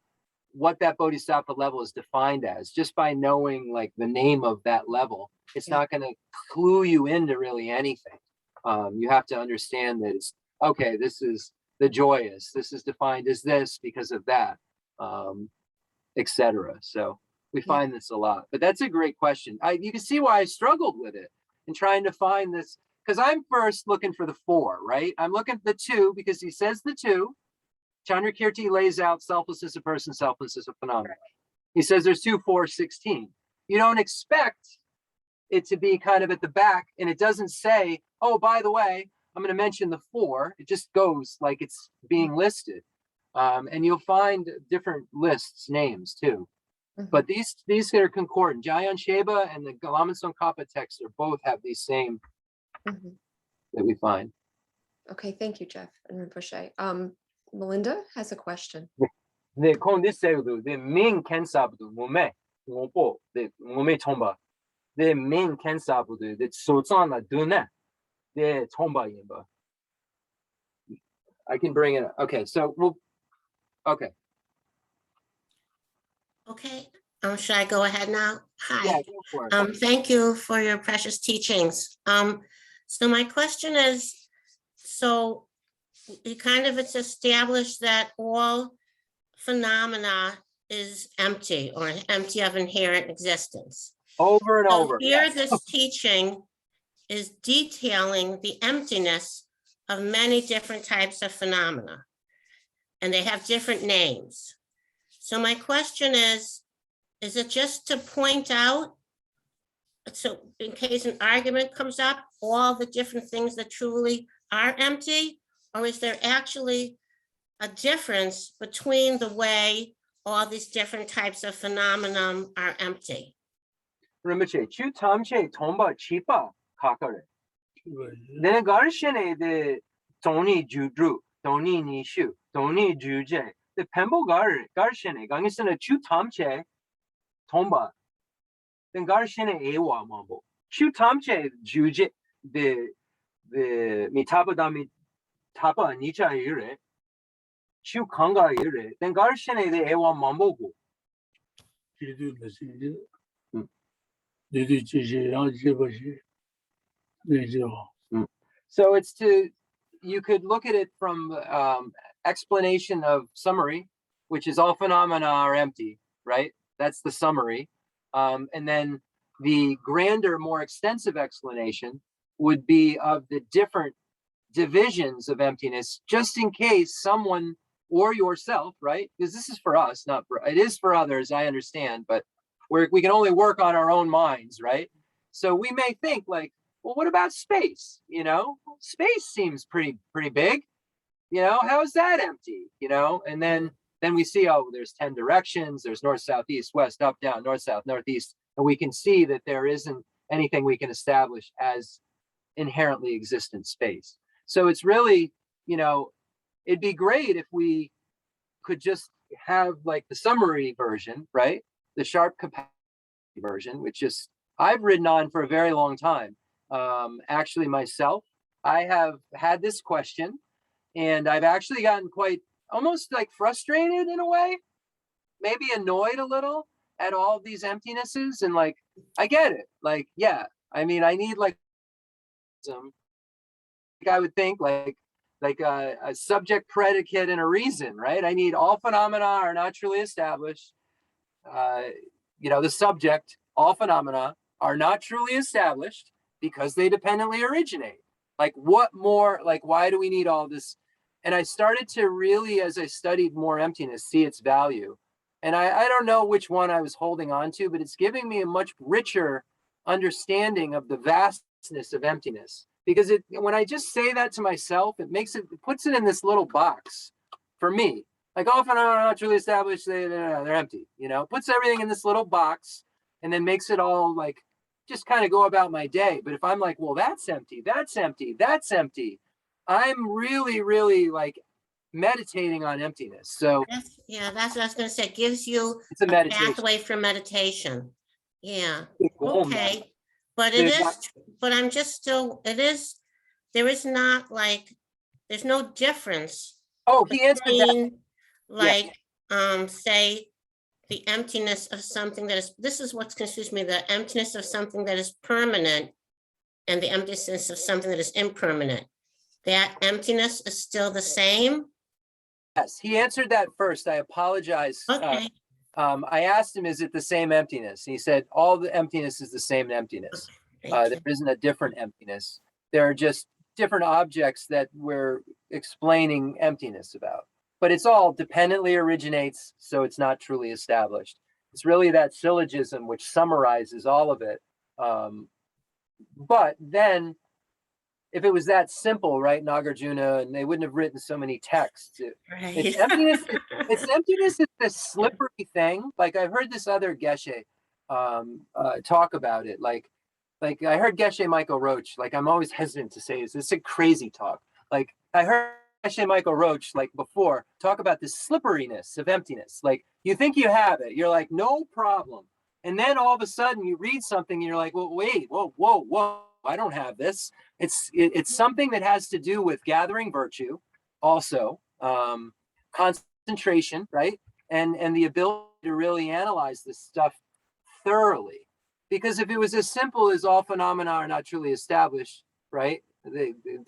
what that bodhisattva level is defined as. Just by knowing the name of that level, it's not going to clue you into really anything. You have to understand that it's, okay, this is the joyous, this is defined as this because of that, etc. So we find this a lot, but that's a great question. You can see why I struggled with it in trying to find this, because I'm first looking for the 4, right? I'm looking at the 2 because he says the 2. Chandrakirti lays out selflessness of person, selflessness of phenomenon. He says there's 2, 4, 16. You don't expect it to be kind of at the back, and it doesn't say, oh, by the way, I'm going to mention the 4. It just goes like it's being listed. And you'll find different lists, names too. But these are concordant. Jayan Sheba and the Lama Tsongkhapa text are both have these same that we find. Okay, thank you, Jeff and Rinpoche. Melinda has a question. 네, condisedo de min kensabdu mume ngopo de mume tomba de min kensabdu de sotsana dune de tomba yimba. I can bring it up. Okay, so okay. Okay, should I go ahead now? Hi. Yeah, go for it. Thank you for your precious teachings. So my question is, so it's established that all phenomena is empty or empty of inherent existence. Over and over. Here, this teaching is detailing the emptiness of many different types of phenomena, and they have different names. So my question is it just to point out, so in case an argument comes up, all the different things that truly are empty? Or is there actually a difference between the way all these different types of phenomenon are empty? Rinpoche, chu tamche tomba chipa kakare. Right. Then garshene the Tony Judru, Tony Nishu, Tony Juje, the Pembo Garshene, Gangisana Chu Tamche, Tomba, then Garshene Ewa Mambo. Chu Tamche Juje, the Mitapa Dami Tapa Nicha Ire, Chu Kanga Ire, then Garshene the Ewa Mambo. Jidu Nasi, Jidu Jishi, Yang Jibashi, Nijo. So it's you could look at it from explanation of summary, which is all phenomena are empty, right? That's the summary. And then the grander, more extensive explanation would be of the different divisions of emptiness, just in case someone or yourself, right? Because this is for us, not for, it is for others, I understand, but we can only work on our own minds, right? So we may think like, well, what about space? You know, space seems pretty big. You know, how is that empty? You know, and then we see, oh, there's 10 directions. There's north, south, east, west, up, down, north, south, northeast, and we can see that there isn't anything we can establish as inherently existent space. So it's really, you know, it'd be great if we could just have like the summary version, right? The sharp capacity version, which is I've ridden on for a very long time. Actually myself, I have had this question and I've actually gotten quite almost like frustrated in a way, maybe annoyed a little at all these emptinesses. And like, I get it. Like, yeah, I mean, I need like some, I would think like a subject, predicate, and a reason, right? I need all phenomena are not truly established. You know, the subject, all phenomena are not truly established because they dependently originate. Like what more, like why do we need all this? And I started to really, as I studied more emptiness, see its value. And I don't know which one I was holding on to, but it's giving me a much richer understanding of the vastness of emptiness. Because when I just say that to myself, it puts it in this little box for me. Like all phenomena are not truly established, they're empty, you know, puts everything in this little box and then makes it all like, just kind of go about my day. But if I'm like, well, that's empty, that's empty, that's empty, I'm really, really like meditating on emptiness. So that's what I was going to say. It gives you it's a meditation. Pathway for meditation. Yeah. Cool, okay. man. But it is, but I'm just still, it is, there is not like, there's no difference. Oh, he answered that. Like, say, the emptiness of something that is, this is what's confused me, the emptiness of something that is permanent and the emptiness of something that is impermanent. That emptiness is still the same? Yes, he answered that first. I apologize. Okay. I asked him, is it the same emptiness? He said, all the emptiness is the same emptiness. Okay, There isn't a different emptiness. There are just different objects that we're explaining emptiness about. But it's all dependently originates, so it's not truly established. It's really that syllogism which summarizes all of it. But then, if it was that simple, right, Nagarjuna, and they wouldn't have written so many texts. right. It's emptiness. It's emptiness is this slippery thing. Like I've heard this other Geshe talk about it. Like I heard Geshe Michael Roach. Like I'm always hesitant to say this. It's a crazy talk. Like I heard Geshe Michael Roach, like before, talk about this slipperiness of emptiness. Like you think you have it, you're like, no problem. And then all of a sudden you read something and you're like, well, wait, whoa, I don't have this. It's something that has to do with gathering virtue, also concentration, right? And the ability to really analyze this stuff thoroughly. Because if it was as simple as all phenomena are not truly established, right?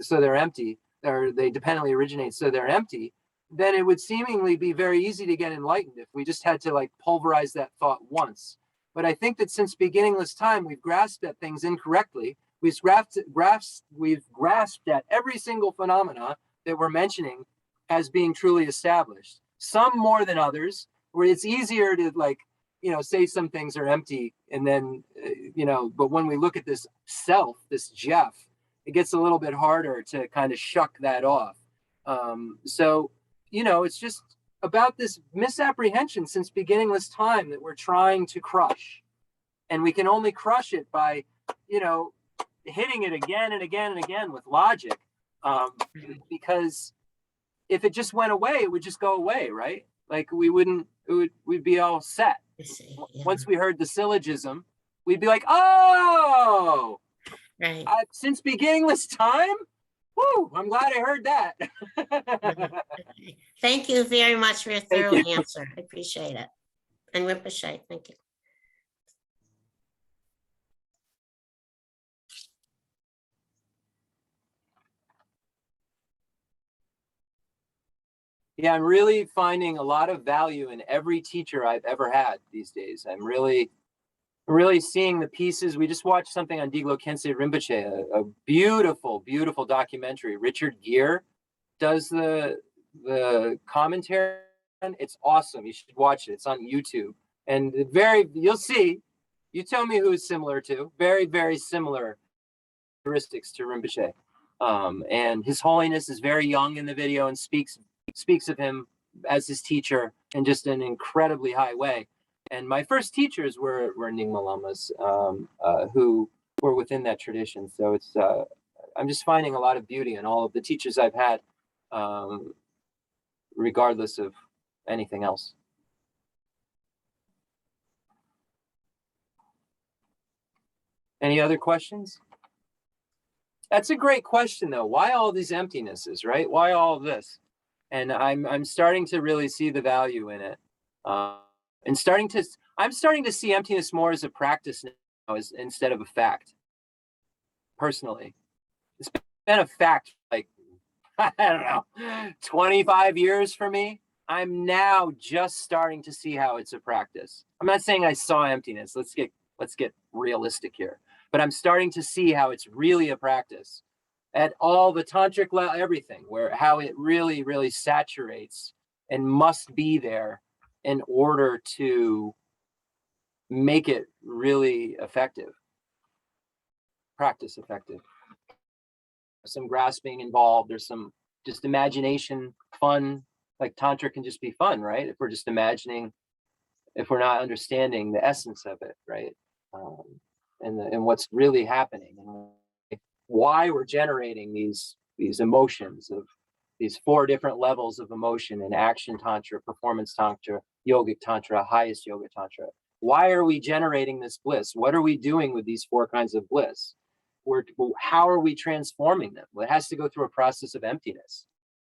So they're empty, or they dependently originate, so they're empty, then it would seemingly be very easy to get enlightened if we just had to like pulverize that thought once. But I think that since beginningless time, we've grasped at things incorrectly. We've grasped at every single phenomena that we're mentioning as being truly established. Some more than others, where it's easier to like, you know, say some things are empty and then, you know, but when we look at this self, this Jeff, it gets a little bit harder to kind of shuck that off. So, you know, it's just about this misapprehension since beginningless time that we're trying to crush. And we can only crush it by, you know, hitting it again and again and again with logic. Because if it just went away, it would just go away, right? Like we'd be all set. Once we heard the syllogism, we'd be like, oh, Right. Since beginningless time? Woo, I'm glad I heard that. Thank you very much for your thorough answer. I appreciate it. And Rinpoche, thank you. Yeah, I'm really finding a lot of value in every teacher I've ever had these days. I'm really seeing the pieces. We just watched something on Diglo Khensur Rinpoche, a beautiful, beautiful documentary. Richard Gere does the commentary. It's awesome. You should watch it. It's on YouTube. And you'll see, you tell me who it's similar to. Very, very similar characteristics to Rinpoche. And His Holiness is very young in the video and speaks of him as his teacher in just an incredibly high way. And my first teachers were Nyingma Lamas, who were within that tradition. So it's I'm just finding a lot of beauty in all of the teachers I've had, regardless of anything else. Any other questions? That's a great question, though. Why all these emptinesses, right? Why all of this? And I'm starting to really see the value in it, and I'm starting to see emptiness more as a practice now, instead of a fact. Personally, it's been a fact like I don't know, 25 years for me. I'm now just starting to see how it's a practice. I'm not saying I saw emptiness. Let's get realistic here, but I'm starting to see how it's really a practice. At all the tantric level, everything, how it really, really saturates and must be there in order to make it really effective, practice effective. Some grasping involved, there's some just imagination, fun, like tantra can just be fun, right? If we're just imagining, if we're not understanding the essence of it, right? And what's really happening. And why we're generating these emotions of these 4 different levels of emotion in action tantra, performance tantra, yogic tantra, highest yoga tantra. Why are we generating this bliss? What are we doing with these 4 kinds of bliss? How are we transforming them? Well, it has to go through a process of emptiness.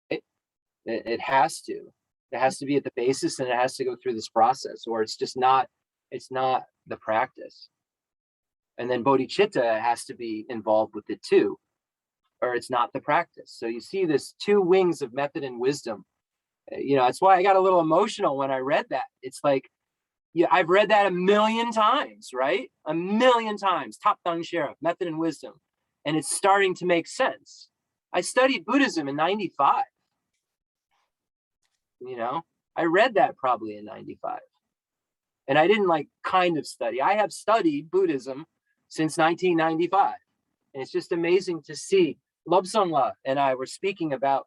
It has to. It has to be at the basis, and it has to go through this process, or it's just not. It's not the practice. And then bodhicitta has to be involved with it too, or it's not the practice. So you see this 2 wings of method and wisdom. You know, that's why I got a little emotional when I read that. It's like, yeah, I've read that a million times, right? A million times. Top Thang Sheriff, method and wisdom. And it's starting to make sense. I studied Buddhism in 95. You know, I read that probably in 95. And I didn't like kind of study. I have studied Buddhism since 1995. And it's just amazing to see. Lobsang La and I were speaking about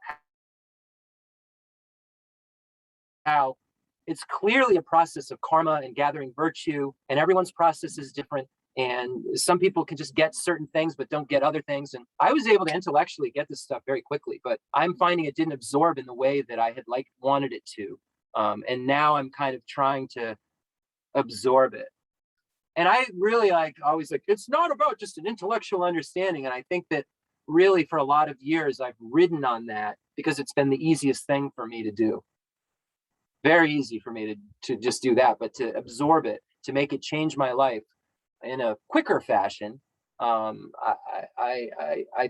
how it's clearly a process of karma and gathering virtue, and everyone's process is different. And some people can just get certain things, but don't get other things. And I was able to intellectually get this stuff very quickly, but I'm finding it didn't absorb in the way that I had wanted it to. And now I'm kind of trying to absorb it. And I really always it's not about just an intellectual understanding. And I think that really for a lot of years, I've ridden on that because it's been the easiest thing for me to do. Very easy for me to just do that, but to absorb it, to make it change my life in a quicker fashion. I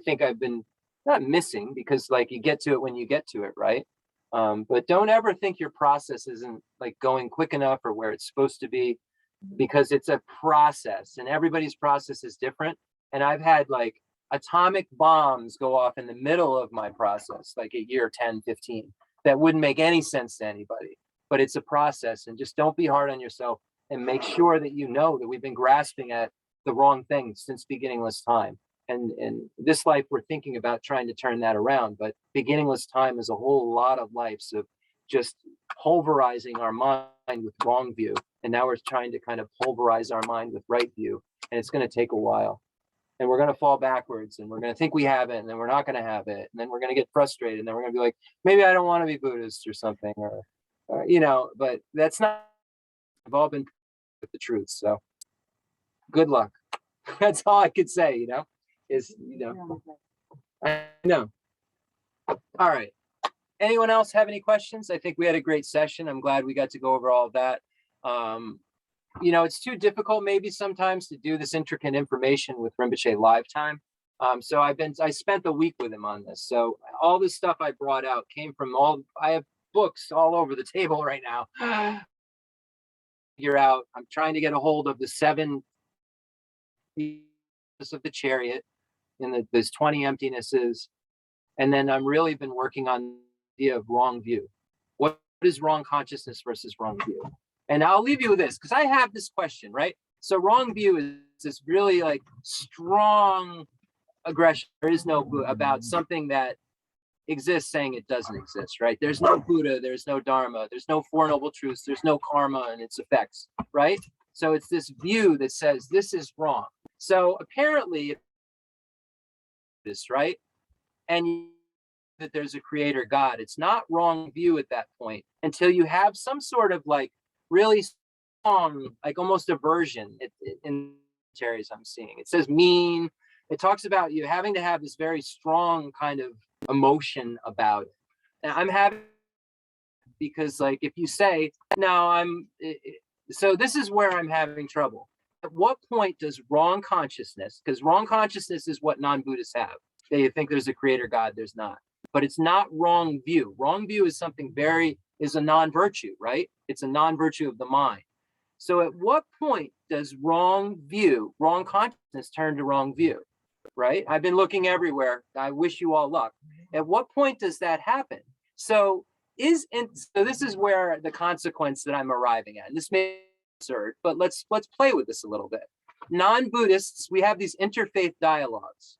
think I've been not missing, because you get to it when you get to it, right? But don't ever think your process isn't going quick enough or where it's supposed to be, because it's a process and everybody's process is different. And I've had atomic bombs go off in the middle of my process, at year 10, 15, that wouldn't make any sense to anybody, but it's a process. And just don't be hard on yourself, and make sure that you know that we've been grasping at the wrong thing since beginningless time. And this life, we're thinking about trying to turn that around, but beginningless time is a whole lot of lives of just pulverizing our mind with wrong view. And now we're trying to kind of pulverize our mind with right view. And it's going to take a while. And we're going to fall backwards, and we're going to think we have it, and then we're not going to have it. And then we're going to get frustrated, and then we're going to be like, maybe I don't want to be Buddhist or something, or you know, but that's not, we've all been with the truth. So good luck. That's all I could say, you know, is, you know, I know. All right. Anyone else have any questions? I think we had a great session. I'm glad we got to go over all of that. You know, it's too difficult maybe sometimes to do this intricate information with Rinpoche live time. So I spent the week with him on this. So all this stuff I brought out came from I have books all over the table right now. Figure out, I'm trying to get a hold of the 7 of the chariot and there's 20 emptinesses. And then I'm really been working on the idea of wrong view. What is wrong consciousness versus wrong view? And I'll leave you with this, because I have this question, right? So wrong view is this really like strong aggression. There is no Buddha about something that exists saying it doesn't exist, right? There's no Buddha, there's no Dharma, there's no Four Noble Truths, there's no karma and its effects, right? So it's this view that says this is wrong. So apparently, this, right? And that there's a creator God. It's not wrong view at that point until you have some sort of like really strong, like almost aversion in commentaries I'm seeing. It says mean. It talks about you having to have this very strong kind of emotion about it. And I'm having, because like if you say, no, so this is where I'm having trouble. At what point does wrong consciousness, because wrong consciousness is what non-Buddhists have. They think there's a creator God, there's not. But it's not wrong view. Wrong view is something is a non-virtue, right? It's a non-virtue of the mind. So at what point does wrong view, wrong consciousness turn to wrong view, right? I've been looking everywhere. I wish you all luck. At what point does that happen? So this is where the consequence that I'm arriving at. And this may be absurd, but let's play with this a little bit. Non-Buddhists, we have these interfaith dialogues.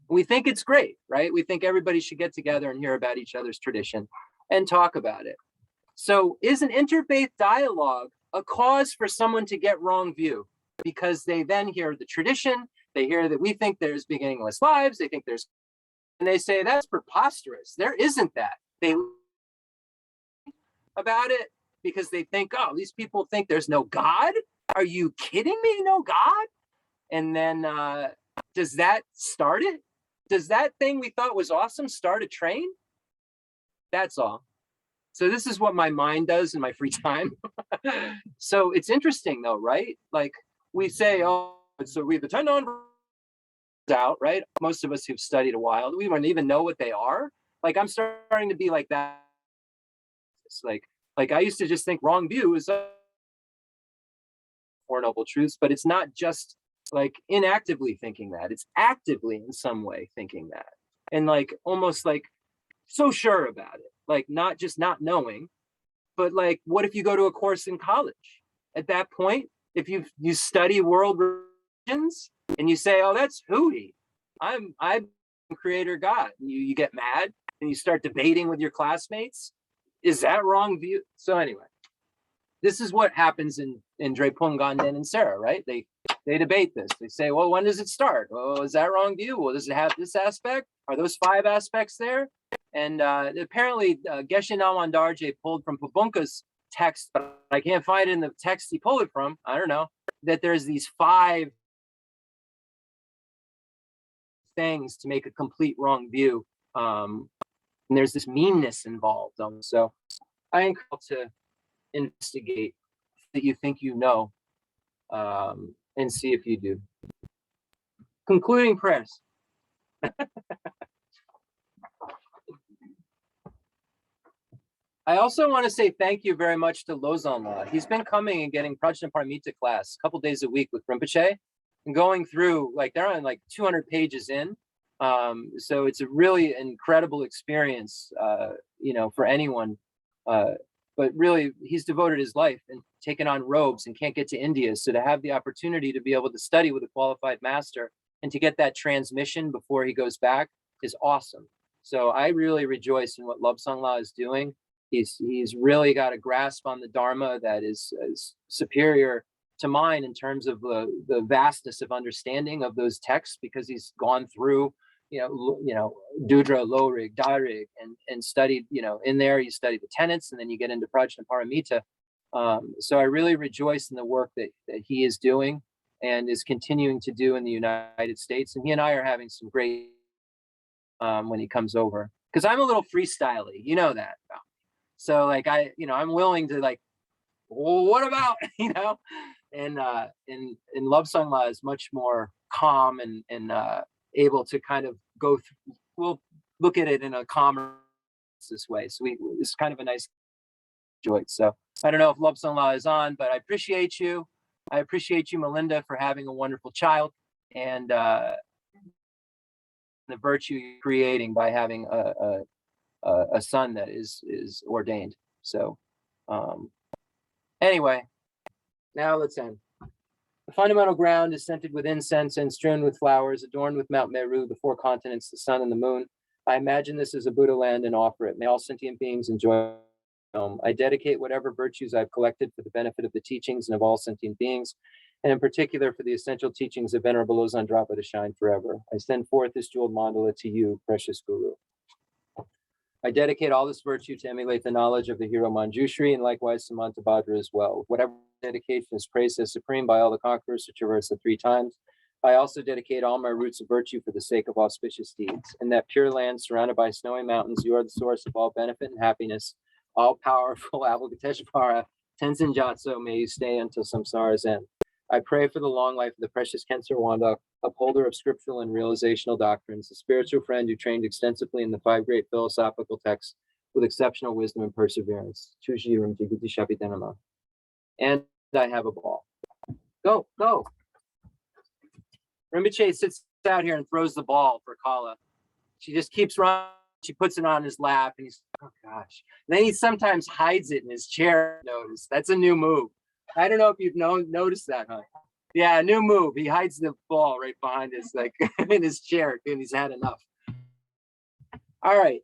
We think it's great, right? We think everybody should get together and hear about each other's tradition and talk about it. So is an interfaith dialogue a cause for someone to get wrong view? Because they then hear the tradition, they hear that we think there's beginningless lives, they think there's, and they say that's preposterous. There isn't that. They about it because they think, oh, these people think there's no God? Are you kidding me? No God? And then does that start it? Does that thing we thought was awesome start a train? That's all. So this is what my mind does in my free time. So it's interesting though, right? Like we say, oh, so we have the 10 non out, right? Most of us who've studied a while, we don't even know what they are. Like I'm starting to be like that. It's like I used to just think wrong view is Four Noble Truths, but it's not just like inactively thinking that, it's actively in some way thinking that, and like almost like so sure about it, like not just not knowing, but like what if you go to a course in college? At that point, if you study world religions and you say, oh, that's hooey, I'm creator God, and you get mad and you start debating with your classmates, is that wrong view? So anyway, this is what happens in Drepung Ganden and Sarah, right? They debate this. They say, well, when does it start? Oh, is that wrong view? Well, does it have this aspect? Are those 5 aspects there? And apparently Geshe Lharampa pulled from Pabunka's text, but I can't find it in the text he pulled it from. I don't know, that there's these 5 things to make a complete wrong view. And there's this meanness involved. So I encourage you to investigate that you think you know, and see if you do. Concluding prayers. I also want to say thank you very much to Lozanla. He's been coming and getting Prajnaparamita class a couple days a week with Rinpoche and going through, like they're on like 200 pages in. So it's a really incredible experience, you know, for anyone. But really, he's devoted his life and taken on robes and can't get to India. So to have the opportunity to be able to study with a qualified master and to get that transmission before he goes back is awesome. So I really rejoice in what Lobsang La is doing. He's really got a grasp on the Dharma that is superior to mine in terms of the vastness of understanding of those texts, because he's gone through, Dudra, Lorig, Darig, and studied, in there you study the tenets, and then you get into Prajnaparamita. So I really rejoice in the work that he is doing and is continuing to do in the United States. And he and I are having some great when he comes over, because I'm a little freestyly, you know that. So like I'm willing to like, well, what about, and Lobsang La is much more calm and able to kind of go through, we'll look at it in a calmer this way. So it's kind of a nice joy. So I don't know if Lobsang La is on, but I appreciate you. I appreciate you, Melinda, for having a wonderful child, and the virtue you're creating by having a son that is ordained. So anyway, now let's end. The fundamental ground is scented with incense and strewn with flowers, adorned with Mount Meru, the four continents, the sun and the moon. I imagine this as a Buddha land and offer it. May all sentient beings enjoy. I dedicate whatever virtues I've collected for the benefit of the teachings and of all sentient beings, and in particular for the essential teachings of Venerable Losang Drakpa to shine forever. I send forth this jeweled mandala to you, precious Guru. I dedicate all this virtue to emulate the knowledge of the hero Manjushri, and likewise Samantabhadra as well. Whatever dedication is praised as supreme by all the conquerors, which are versed 3 times. I also dedicate all my roots of virtue for the sake of auspicious deeds. In that pure land surrounded by snowy mountains, you are the source of all benefit and happiness. All powerful Avalokiteshvara, Tenzin Gyatso, may you stay until samsara's end. I pray for the long life of the precious Khensur Rinpoche, upholder of scriptural and realizational doctrines, a spiritual friend who trained extensively in the 5 great philosophical texts with exceptional wisdom and perseverance. And I have a ball. Go. Rinpoche sits out here and throws the ball for Kala. She just keeps running. She puts it on his lap, and he's, oh gosh. And then he sometimes hides it in his chair. Notice that's a new move. I don't know if you've noticed that, huh? Yeah, a new move. He hides the ball right behind his, in his chair, and he's had enough. All right.